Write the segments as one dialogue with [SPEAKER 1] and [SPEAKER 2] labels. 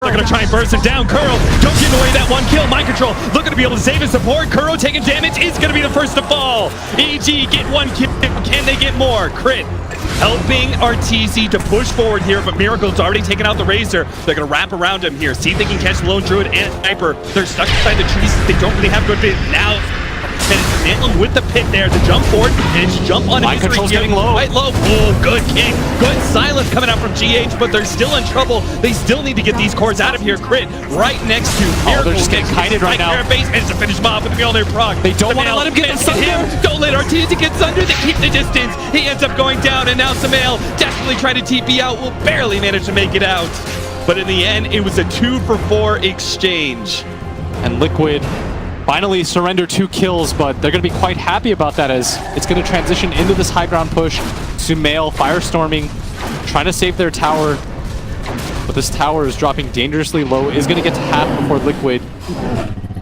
[SPEAKER 1] They're gonna try and burst him down. Kuro, don't give away that one kill. Mind control, looking to be able to save his support. Kuro taking damage is gonna be the first to fall. EG get one kill. Can they get more? Crit helping RTZ to push forward here, but Miracle's already taken out the Razor. They're gonna wrap around him here. See if they can catch Lone Druid and Sniper. They're stuck inside the trees. They don't really have good vision now. And it's Mantlin with the pit there to jump forward, and it's jump on
[SPEAKER 2] Mind control's getting low.
[SPEAKER 1] Quite low. Oh, good kick. Good silence coming out from GH, but they're still in trouble. They still need to get these cores out of here. Crit right next to Miracle.
[SPEAKER 2] They're just getting kited right now.
[SPEAKER 1] Base, and it's a finish mob with the Mjolnir proc.
[SPEAKER 2] They don't want to let him get Sunder.
[SPEAKER 1] Don't let RTZ get Sunder. They keep the distance. He ends up going down, and now Samael desperately trying to TP out. Will barely manage to make it out. But in the end, it was a 2-for-4 exchange.
[SPEAKER 2] And Liquid finally surrender 2 kills, but they're going to be quite happy about that as it's going to transition into this high ground push. Sumail firestorming, trying to save their tower, but this tower is dropping dangerously low. Is going to get to half before Liquid.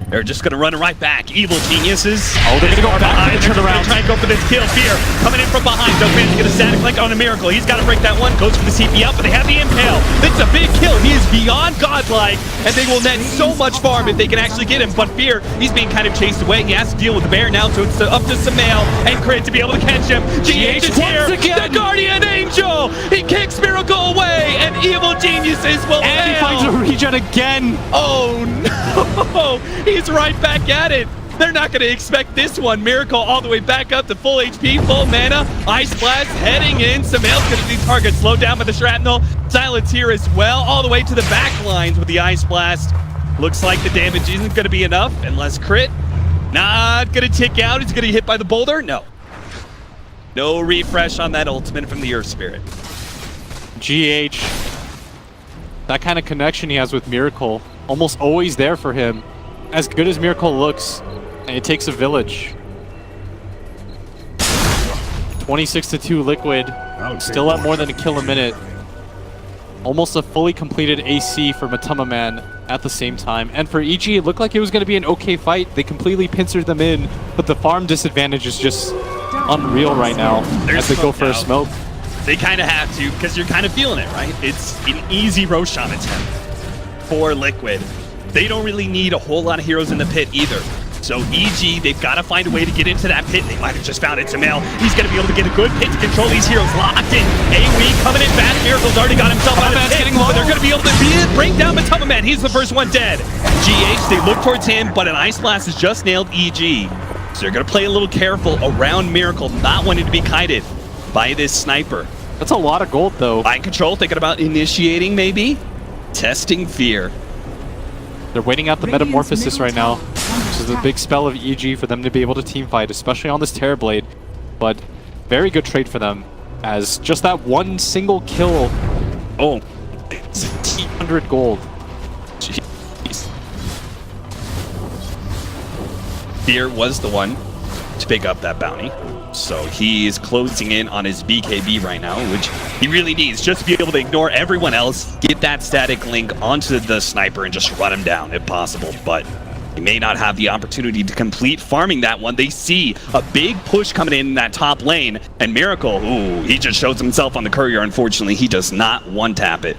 [SPEAKER 1] They're just going to run it right back. Evil geniuses.
[SPEAKER 2] Oh, they're going to go back and turn around.
[SPEAKER 1] Try and go for this kill. Fear coming in from behind. Don't manage to get a static link on a Miracle. He's got to break that one. Goes for the CP out, but they have the impale. It's a big kill. He is beyond godlike, and they will net so much farm if they can actually get him. But Fear, he's being kind of chased away. He has to deal with the bear now, so it's up to Samael and Crit to be able to catch him. GH is here. The Guardian Angel. He kicks Miracle away, and Evil Geniuses will
[SPEAKER 2] And he finds a regen again.
[SPEAKER 1] Oh no! He's right back at it. They're not going to expect this one. Miracle all the way back up to full HP, full mana. Ice Blast heading in. Samael's going to see targets slowed down by the shrapnel. Silence here as well, all the way to the back lines with the Ice Blast. Looks like the damage isn't going to be enough unless Crit not going to tick out. He's going to get hit by the boulder. No. No refresh on that ultimate from the Earth Spirit.
[SPEAKER 2] GH, that kind of connection he has with Miracle, almost always there for him. As good as Miracle looks, and it takes a village. 26-2 Liquid, still at more than a kill a minute. Almost a fully completed AC for Matama Man at the same time. And for EG, it looked like it was going to be an okay fight. They completely pincered them in, but the farm disadvantage is just unreal right now as they go for a smoke.
[SPEAKER 1] They kind of have to, because you're kind of feeling it, right? It's an easy Roshan attempt for Liquid. They don't really need a whole lot of heroes in the pit either. So EG, they've got to find a way to get into that pit. They might have just found it. Samael, he's going to be able to get a good pit to control these heroes. Locked in. AoE coming in fast. Miracle's already got himself out of the pit. But they're going to be able to bring down Matama Man. He's the first one dead. GH, they look towards him, but an Ice Blast has just nailed EG. So they're going to play a little careful around Miracle, not wanting to be kited by this sniper.
[SPEAKER 2] That's a lot of gold, though.
[SPEAKER 1] Mind control, thinking about initiating, maybe. Testing Fear.
[SPEAKER 2] They're waiting out the Metamorphosis right now, which is a big spell of EG for them to be able to team fight, especially on this Terrorblade. But very good trade for them, as just that one single kill. Oh, it's 100 gold.
[SPEAKER 1] Jeez. Fear was the one to pick up that bounty. So he is closing in on his BKB right now, which he really needs just to be able to ignore everyone else, get that static link onto the sniper and just run him down if possible. But he may not have the opportunity to complete farming that one. They see a big push coming in that top lane, and Miracle, ooh, he just shows himself on the courier. Unfortunately, he does not one-tap it.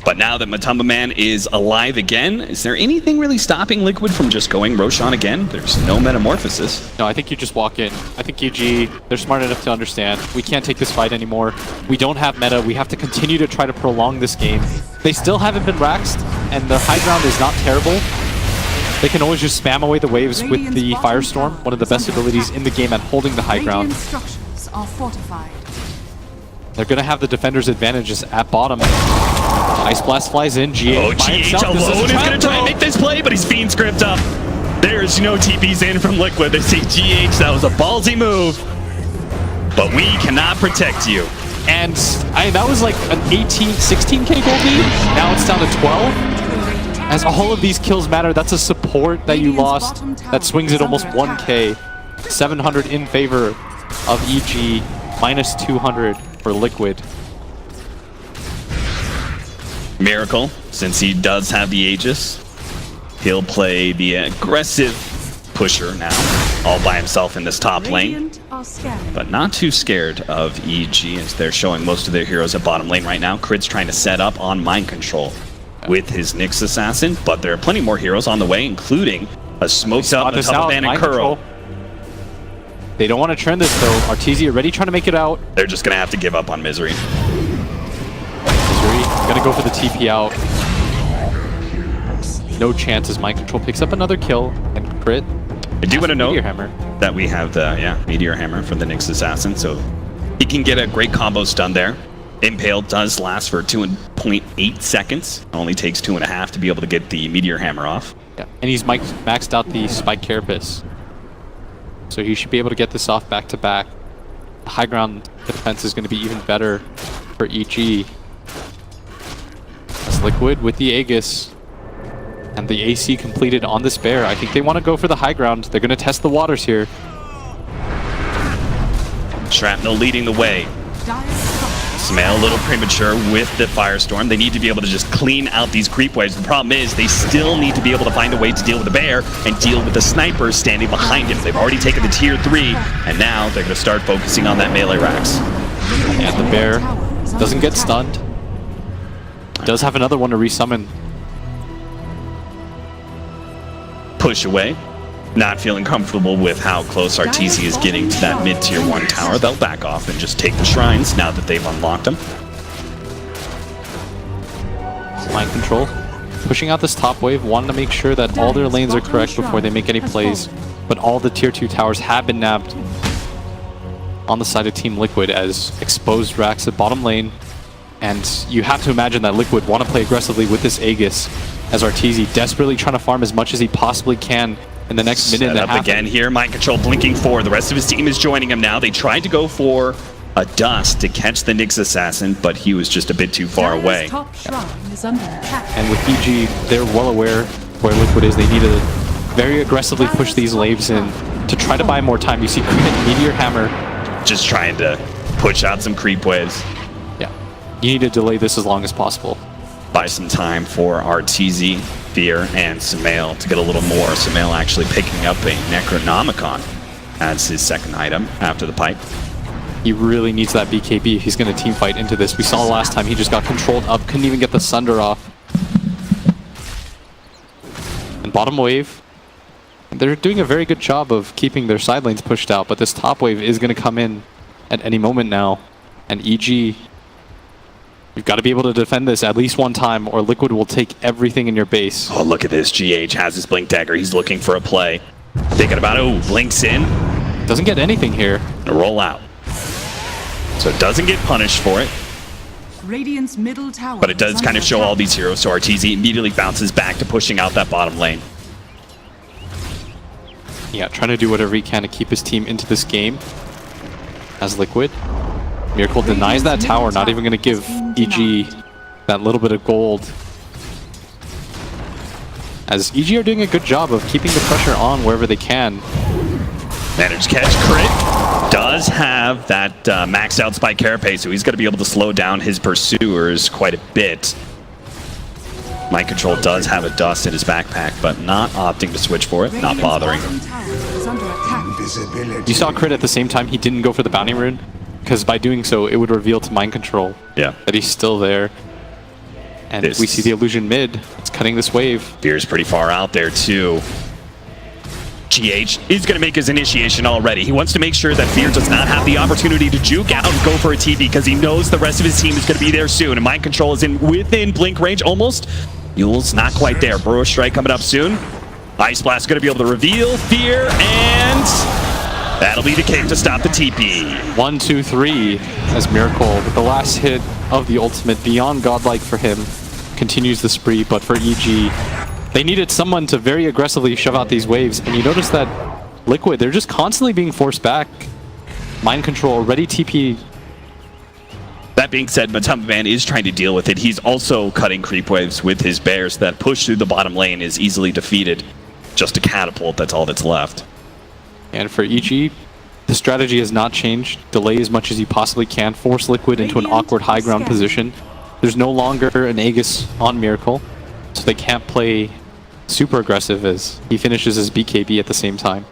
[SPEAKER 1] But now that Matama Man is alive again, is there anything really stopping Liquid from just going Roshan again? There's no Metamorphosis.
[SPEAKER 2] No, I think you just walk in. I think EG, they're smart enough to understand. We can't take this fight anymore. We don't have meta. We have to continue to try to prolong this game. They still haven't been raxed, and the high ground is not terrible. They can always just spam away the waves with the Firestorm, one of the best abilities in the game at holding the high ground.
[SPEAKER 3] Structures are fortified.
[SPEAKER 2] They're going to have the defender's advantages at bottom. Ice Blast flies in. GH
[SPEAKER 1] oh, GH alone is going to try and make this play, but he's Fiend Script up. There's no TPs in from Liquid. They see GH, that was a ballsy move. But we cannot protect you.
[SPEAKER 2] And that was like an 16k gold lead. Now it's down to 12. As all of these kills matter, that's a support that you lost. That swings at almost 1k. 700 in favor of EG, minus 200 for Liquid.
[SPEAKER 1] Miracle, since he does have the Aegis, he'll play the aggressive pusher now all by himself in this top lane.
[SPEAKER 3] Radiant are scanning.
[SPEAKER 1] But not too scared of EG as they're showing most of their heroes at bottom lane right now. Crit's trying to set up on mind control with his Nyx Assassin, but there are plenty more heroes on the way, including a smoked up Matama Man and Kuro.
[SPEAKER 2] They don't want to turn this though. Arteezy already trying to make it out.
[SPEAKER 1] They're just going to have to give up on Misery.
[SPEAKER 2] Misery gonna go for the TP out. No chance as mind control picks up another kill and Crit.
[SPEAKER 1] I do want to note
[SPEAKER 2] Meteor Hammer.
[SPEAKER 1] that we have the Meteor Hammer from the Nyx Assassin, so he can get a great combo stun there. Impale does last for 2.8 seconds. It only takes 2.5 to be able to get the Meteor Hammer off.
[SPEAKER 2] Yeah, and he's maxed out the Spike Carapace. So he should be able to get this off back to back. The high ground defense is going to be even better for EG. It's Liquid with the Aegis. And the AC completed on this bear. I think they want to go for the high ground. They're going to test the waters here.
[SPEAKER 1] Shrapnel leading the way. Smell a little premature with the Firestorm. They need to be able to just clean out these creep waves. The problem is they still need to be able to find a way to deal with the bear and deal with the sniper standing behind him. They've already taken the tier 3, and now they're going to start focusing on that melee racks.
[SPEAKER 2] And the bear doesn't get stunned. Does have another one to resummon.
[SPEAKER 1] Push away. Not feeling comfortable with how close Arteezy is getting to that mid-tier 1 tower. They'll back off and just take the shrines now that they've unlocked them.
[SPEAKER 2] Mind control. Pushing out this top wave, wanting to make sure that all their lanes are correct before they make any plays. But all the tier 2 towers have been nabbed on the side of Team Liquid as exposed racks at bottom lane. And you have to imagine that Liquid want to play aggressively with this Aegis as Arteezy desperately trying to farm as much as he possibly can in the next minute and a half.
[SPEAKER 1] Again here, mind control blinking forward. The rest of his team is joining him now. They tried to go for a dust to catch the Nyx Assassin, but he was just a bit too far away.
[SPEAKER 3] Top shrine is under attack.
[SPEAKER 2] And with EG, they're well aware where Liquid is. They need to very aggressively push these waves in to try to buy more time. You see Crit, Meteor Hammer.
[SPEAKER 1] Just trying to push out some creep waves.
[SPEAKER 2] Yeah, you need to delay this as long as possible.
[SPEAKER 1] Buy some time for Arteezy, Fear, and Sumail to get a little more. Sumail actually picking up a Necronomicon as his second item after the pipe.
[SPEAKER 2] He really needs that BKB if he's going to team fight into this. We saw last time he just got controlled up, couldn't even get the Sunder off. And bottom wave, they're doing a very good job of keeping their side lanes pushed out, but this top wave is going to come in at any moment now. And EG, you've got to be able to defend this at least one time or Liquid will take everything in your base.
[SPEAKER 1] Oh, look at this. GH has his Blink Dagger. He's looking for a play. Thinking about it. Oh, blinks in.
[SPEAKER 2] Doesn't get anything here.
[SPEAKER 1] A roll out. So it doesn't get punished for it.
[SPEAKER 3] Radiant's middle tower.
[SPEAKER 1] But it does kind of show all these heroes, so Arteezy immediately bounces back to pushing out that bottom lane.
[SPEAKER 2] Yeah, trying to do whatever he can to keep his team into this game as Liquid. Miracle denies that tower, not even going to give EG that little bit of gold. As EG are doing a good job of keeping the pressure on wherever they can.
[SPEAKER 1] Managed catch. Crit does have that maxed out Spike Carapace, so he's going to be able to slow down his pursuers quite a bit. Mind control does have a dust in his backpack, but not opting to switch for it, not bothering.
[SPEAKER 2] You saw Crit at the same time he didn't go for the bounty rune, because by doing so it would reveal to mind control that he's still there. And we see the illusion mid. It's cutting this wave.
[SPEAKER 1] Fear's pretty far out there too. GH is going to make his initiation already. He wants to make sure that Fear does not have the opportunity to juke out and go for a TP because he knows the rest of his team is going to be there soon. And mind control is within blink range almost. Yule's not quite there. Burrow Strike coming up soon. Ice Blast is going to be able to reveal Fear, and that'll be the kick to stop the TP.
[SPEAKER 2] 1, 2, 3 as Miracle with the last hit of the ultimate beyond godlike for him continues the spree, but for EG they needed someone to very aggressively shove out these waves, and you notice that Liquid, they're just constantly being forced back. Mind control already TP.
[SPEAKER 1] That being said, Matama Man is trying to deal with it. He's also cutting creep waves with his bears. That push through the bottom lane is easily defeated. Just a catapult, that's all that's left.
[SPEAKER 2] And for EG, the strategy has not changed. Delay as much as you possibly can. Force Liquid into an awkward high ground position. There's no longer an Aegis on Miracle, so they can't play super aggressive as he finishes his BKB at the same time.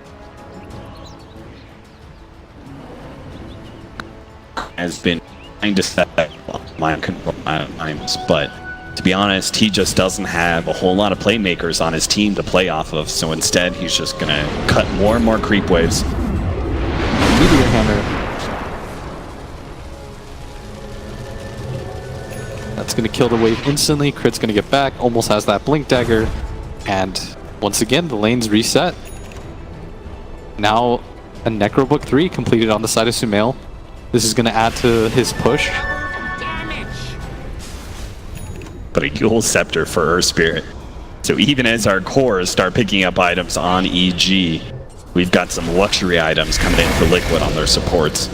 [SPEAKER 1] has been trying to set mind control times, but to be honest, he just doesn't have a whole lot of playmakers on his team to play off of, so instead he's just gonna cut more and more creep waves.
[SPEAKER 2] Meteor Hammer. That's gonna kill the wave instantly. Crit's gonna get back, almost has that Blink Dagger, and once again the lane's reset. Now a Necrobook 3 completed on the side of Sumail. This is gonna add to his push.
[SPEAKER 1] But a Yule Scepter for Earth Spirit. So even as our cores start picking up items on EG, we've got some luxury items coming in for Liquid on their supports.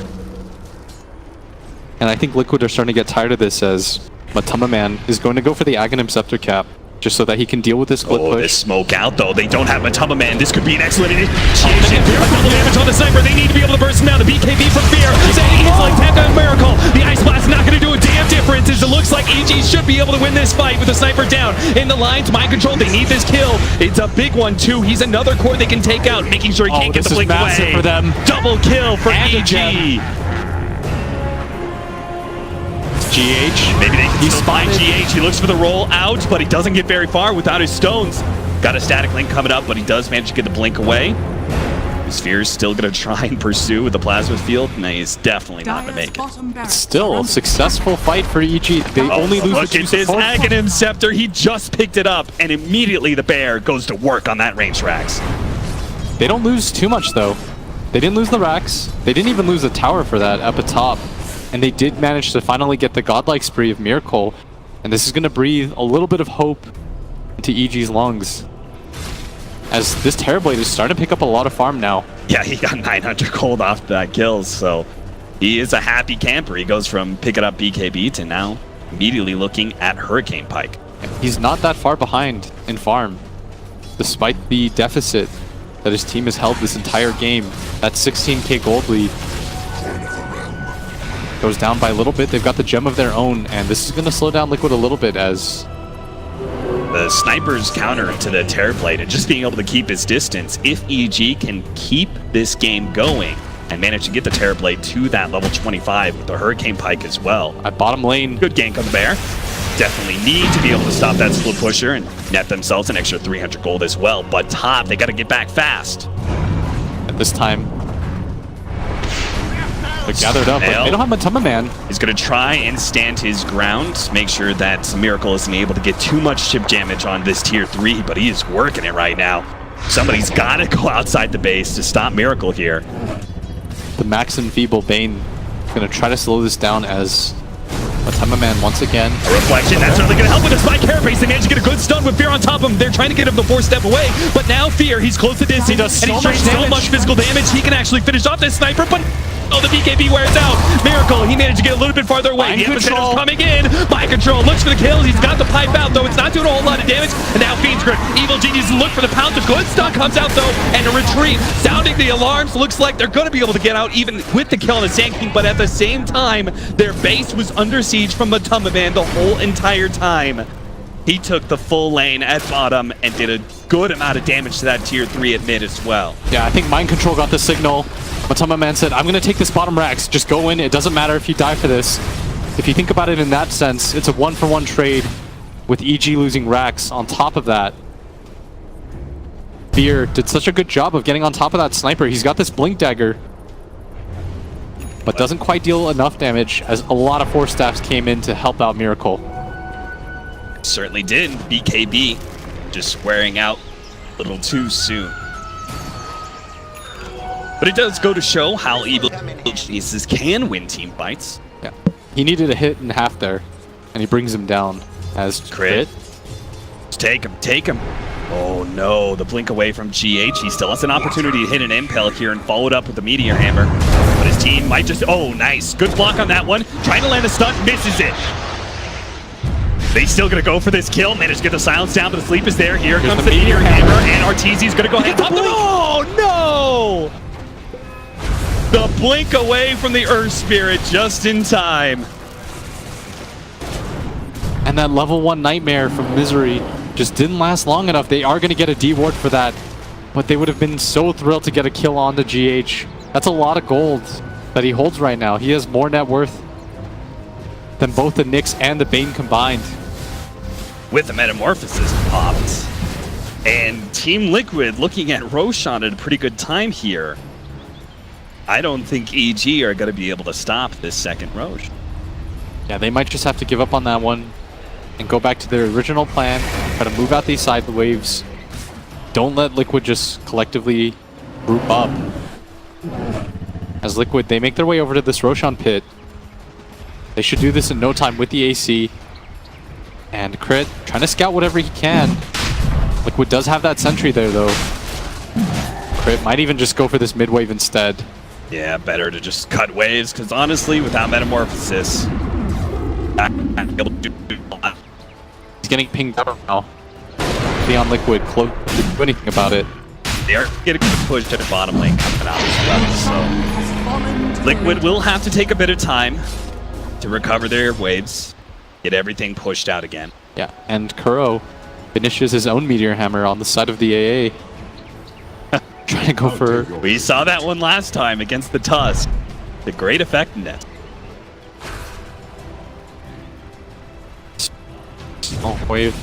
[SPEAKER 2] And I think Liquid are starting to get tired of this, as Matama Man is going to go for the Aghanim Scepter cap, just so that he can deal with this split push.
[SPEAKER 1] This smoke out though. They don't have Matama Man. This could be an excellent initiation. Double damage on the sniper. They need to be able to burst him down. The BKB from Fear. Saying he's like tap on Miracle. The Ice Blast not going to do a damn difference, as it looks like EG should be able to win this fight with the sniper down. In the lines, mind control. They need this kill. It's a big one too. He's another core they can take out, making sure he can't get the blink away.
[SPEAKER 2] For them.
[SPEAKER 1] Double kill for EG.
[SPEAKER 2] GH.
[SPEAKER 1] Maybe they can still find GH. He looks for the roll out, but he doesn't get very far without his stones. Got a static link coming up, but he does manage to get the blink away. Sphere's still going to try and pursue with the plasma field, and he's definitely not going to make it.
[SPEAKER 2] Still a successful fight for EG. They only lose
[SPEAKER 1] look
[SPEAKER 2] the
[SPEAKER 1] at this Aghanim Scepter. He just picked it up, and immediately the bear goes to work on that range racks.
[SPEAKER 2] They don't lose too much, though. They didn't lose the racks. They didn't even lose the tower for that up at top. And they did manage to finally get the godlike spree of Miracle. And this is going to breathe a little bit of hope into EG's lungs, as this Terrorblade is starting to pick up a lot of farm now.
[SPEAKER 1] Yeah, he got 900 gold off that kill, so he is a happy camper. He goes from picking up BKB to now immediately looking at Hurricane Pike.
[SPEAKER 2] He's not that far behind in farm, despite the deficit that his team has held this entire game. That 16k gold lead goes down by a little bit. They've got the gem of their own, and this is going to slow down Liquid a little bit, as
[SPEAKER 1] the sniper's counter to the Terrorblade and just being able to keep his distance. If EG can keep this game going and manage to get the Terrorblade to that level 25 with the Hurricane Pike as well.
[SPEAKER 2] At bottom lane,
[SPEAKER 1] good gank on the bear. Definitely need to be able to stop that split pusher and net themselves an extra 300 gold as well. But top, they got to get back fast.
[SPEAKER 2] At this time, they're gathered up, but they don't have Matama Man.
[SPEAKER 1] He's going to try and stand his ground, make sure that Miracle isn't able to get too much chip damage on this tier 3, but he is working it right now. Somebody's got to go outside the base to stop Miracle here.
[SPEAKER 2] The Max and Feeble Bane is going to try to slow this down, as Matama Man once again.
[SPEAKER 1] A reflection, that's certainly going to help with the spike carapace. They managed to get a good stun with Fear on top of him. They're trying to get him to 4-step away, but now Fear, he's close to distance, and he's doing so much physical damage, he can actually finish off this sniper, but oh, the BKB wears out. Miracle, he managed to get a little bit farther away. The epicenter's coming in. Mind control, looks for the kills. He's got the pipe out, though. It's not doing a whole lot of damage. And now Fiend's Grip. Evil Genius look for the pounce. A good stun comes out, though, and a retreat. Sounding the alarms. Looks like they're going to be able to get out even with the kill on the Sand King, but at the same time, their base was under siege from Matama Man the whole entire time. He took the full lane at bottom and did a good amount of damage to that tier 3 at mid as well.
[SPEAKER 2] Yeah, I think Mind Control got the signal. Matama Man said, I'm going to take this bottom racks. Just go in. It doesn't matter if you die for this. If you think about it in that sense, it's a 1-for-1 trade with EG losing racks. On top of that, Fear did such a good job of getting on top of that sniper. He's got this Blink Dagger, but doesn't quite deal enough damage, as a lot of Force Staffs came in to help out Miracle.
[SPEAKER 1] Certainly did. BKB just wearing out a little too soon. But it does go to show how Evil Geniuses can win team fights.
[SPEAKER 2] Yeah, he needed a hit and a half there, and he brings him down as crit.
[SPEAKER 1] Take him, take him. Oh no, the blink away from GH. He still has an opportunity to hit an impale here and follow it up with the Meteor Hammer. But his team might just, oh nice, good block on that one. Trying to land a stun, misses it. They still gonna go for this kill, manage to get the silence down, but the sleep is there. Here comes the Meteor Hammer, and Arteezy's gonna go ahead and pop them. Oh no! The blink away from the Earth Spirit just in time.
[SPEAKER 2] And that level 1 Nightmare from Misery just didn't last long enough. They are going to get a D-ward for that, but they would have been so thrilled to get a kill on the GH. That's a lot of gold that he holds right now. He has more net worth than both the Nyx and the Bane combined.
[SPEAKER 1] With the Metamorphosis popped. And Team Liquid looking at Roshan at a pretty good time here. I don't think EG are going to be able to stop this second Roche.
[SPEAKER 2] Yeah, they might just have to give up on that one and go back to their original plan, try to move out these side waves. Don't let Liquid just collectively group up. As Liquid, they make their way over to this Roshan pit. They should do this in no time with the AC. And Crit trying to scout whatever he can. Liquid does have that sentry there though. Crit might even just go for this mid wave instead.
[SPEAKER 1] Yeah, better to just cut waves, because honestly, without Metamorphosis,
[SPEAKER 2] he's getting pinged out now. Beyond Liquid, close to do anything about it.
[SPEAKER 1] they are getting pushed to the bottom lane coming out as well, so Liquid will have to take a bit of time to recover their waves, get everything pushed out again.
[SPEAKER 2] Yeah, and Kuro finishes his own Meteor Hammer on the side of the AA. Trying to go for...
[SPEAKER 1] We saw that one last time against the Tusk. The great effectiveness.
[SPEAKER 2] Oh, wave.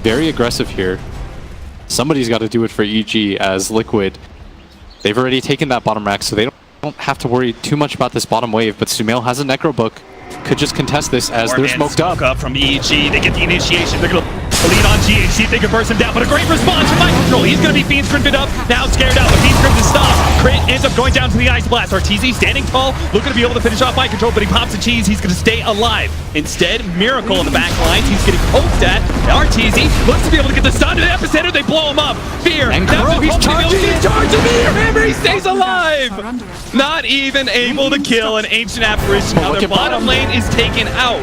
[SPEAKER 2] Very aggressive here. Somebody's got to do it for EG as Liquid. They've already taken that bottom rack, so they don't have to worry too much about this bottom wave, but Sumail has a Necro Book. Could just contest this as they're smoked up.
[SPEAKER 1] From EG, they get the initiation. They're going to lead on GHC. They can burst him down, but a great response from Mind Control. He's going to be Fiend Scrimpted up, now scared out, but Fiend Scrimpted stops. Crit ends up going down to the Ice Blast. RTZ standing tall, looking to be able to finish off Mind Control, but he pops a cheese. He's going to stay alive. Instead, Miracle in the back lines. He's getting poked at. RTZ looks to be able to get the stun to the epicenter. They blow him up. Fear.
[SPEAKER 2] And Kuro,
[SPEAKER 1] he's charging. He's charging. Remember, he stays alive.
[SPEAKER 3] Under
[SPEAKER 1] Not even able to kill an Ancient Apparition. Now their bottom lane is taken out.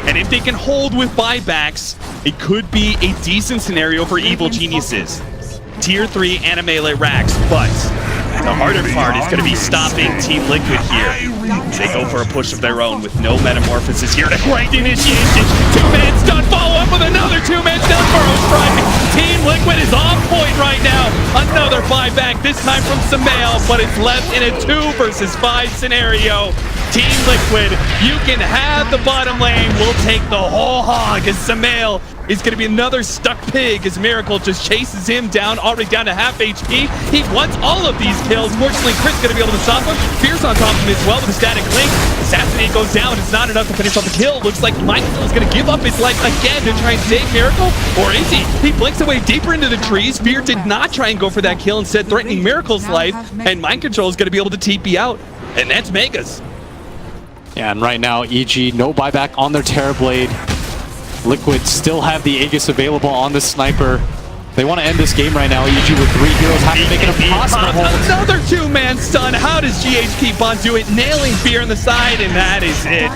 [SPEAKER 1] And if they can hold with buybacks, it could be a decent scenario for Evil Geniuses. Tier 3 anti-melee racks, but the harder part is going to be stopping Team Liquid here. They go for a push of their own with no Metamorphosis here to great initiation. Two-man stun, follow up with another two-man stun for a strike. Team Liquid is on point right now. Another buyback, this time from Sumail, but it's left in a 2 versus 5 scenario. Team Liquid, you can have the bottom lane. We'll take the whole hog as Sumail is going to be another stuck pig as Miracle just chases him down, already down to half HP. He wants all of these kills. Fortunately, Chris going to be able to stop him. Fear's on top of him as well with a static link. Assassinate goes down. It's not enough to finish off the kill. Looks like Michael is going to give up his life again to try and save Miracle. Or is he? He blinks away deeper into the trees. Fear did not try and go for that kill, instead threatening Miracle's life. And Mind Control is going to be able to TP out. And that's Megas.
[SPEAKER 2] Yeah, and right now, EG, no buyback on their Terrorblade. Liquid still have the Aegis available on the Sniper. They want to end this game right now. EG with 3 heroes have to make it impossible.
[SPEAKER 1] Another two-man stun. How does GH keep on doing? Nailing Fear on the side, and that is it.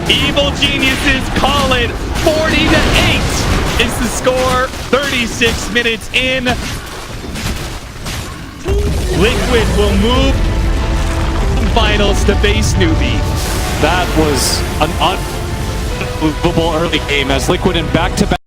[SPEAKER 1] Evil Geniuses call it 40-8 is the score. 36 minutes in. Liquid will move finals to face Newbie.
[SPEAKER 2] That was an unbelievable early game as Liquid in back-to-back